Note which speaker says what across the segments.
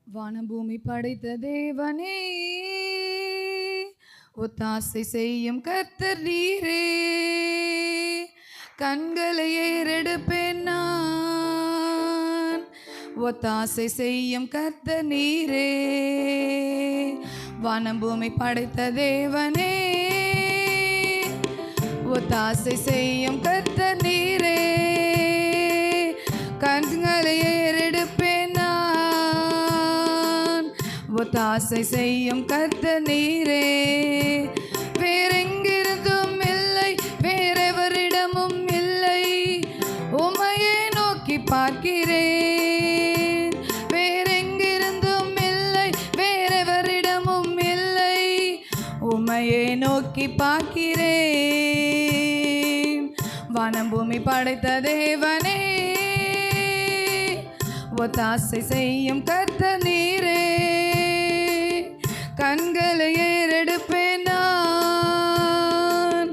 Speaker 1: வானபூமி படைத்த தேவனே, ஒத்தாசை செய்யும் கர்த்தர் நீரே. கண்களை ஏறெடுப்பேன் நான், ஒத்தாசை செய்யும் கர்த்தர் நீரே. வானபூமி படைத்த தேவனே, ஒத்தாசை செய்யும் கர்த்தர் நீரே. கண்களை ஏறெடுப்பேன் நான், ஒத்தாசை செய்யும் கர்த்தர் நீரே. வேறெங்கிருந்தும் இல்லை, வேறெவரிடமும் இல்லை, உம்மையே நோக்கி பார்க்கிறேன். வேறெங்கிருந்தும் இல்லை, வேறெவரிடமும் இல்லை, உம்மையே நோக்கி பார்க்கிறேன். வானம் பூமி படைத்த தேவனே, ஒத்தாசை செய்யும் கர்த்தர் நீரே. கண்களை ஏறெடுப்பேன் நான்,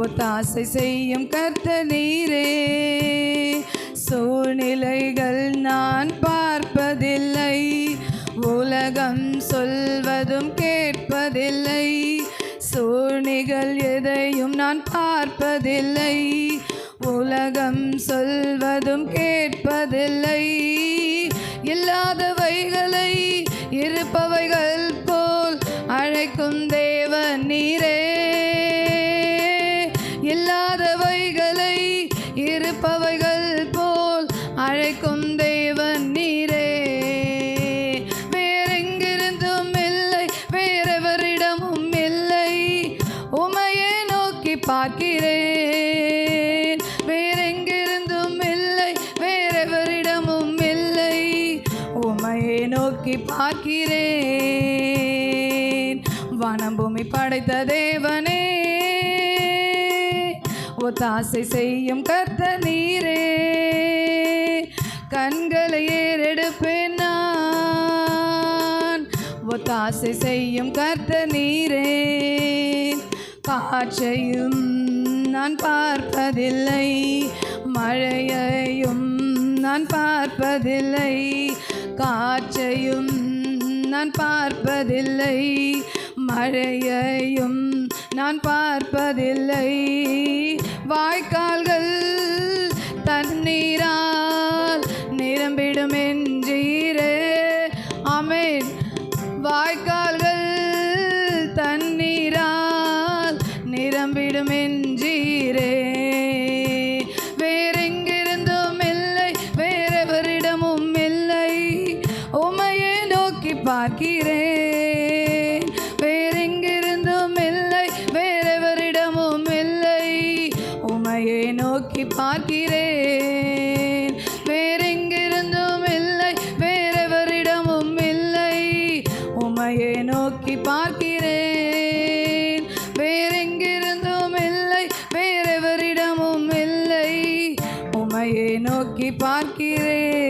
Speaker 1: ஒத்தாசை செய்யும் கர்த்தர் நீரே. சூழ்நிலைகள் நான் பார்ப்பதில்லை, உலகம் சொல்வதும் கேட்பதில்லை. சூழ்நிலைகள் எதையும் நான் பார்ப்பதில்லை, உலகம் சொல்வதும் கேட்பதில்லை. இல்லாதவைகளை இருப்பவைகள் போல் அழைக்கும் தேவன் நீரே. இல்லாதவைகளை இருப்பவைகள் போல் அழைக்கும் தேவன் நீரே. வேறெங்கிருந்தும் இல்லை, வேறெவரிடமும் இல்லை, உம்மையே நோக்கி பார்க்கிறேன். வேறெங்கிருந்தும் இல்லை, வேறெவரிடமும் இல்லை, உம்மையே நோக்கி பார்க்கிறேன். வானம் பூமி படைத்த தேவனே, ஒத்தாசை செய்யும் கர்த்தர் நீரே. கண்களை ஏறெடுப்பேன் நான், ஒத்தாசை செய்யும் கர்த்தர் நீரே. காற்றையும் நான் பார்ப்பதில்லை, மழையையும் நான் பார்ப்பதில்லை. காற்றையும் நான் பார்ப்பதில்லை, மழையையும் நான் பார்ப்பதில்லை. வாய்க்கால்கள் தண்ணீரால் நிரம்பிடும் என்றீரே. ஆமென். வாய்க்கால்கள் தண்ணீரால் நிரம்பிடும் என்றீரே. வேறெங்கிருந்தும் இல்லை, வேறெவரிடமும் இல்லை, உம்மையே நோக்கி பார்க்கிறேன். வேறெங்கிருந்தும் இல்லை, வேறெவரிடமும் இல்லை, உம்மையே நோக்கி பார்க்கிறேன். வேறெங்கிருந்தும் இல்லை, வேறெவரிடமும் இல்லை, உம்மையே நோக்கி பார்க்கிறேன். வேறெங்கிருந்தும் இல்லை, வேறெவரிடமும் இல்லை, உம்மையே நோக்கி பார்க்கிறேன்.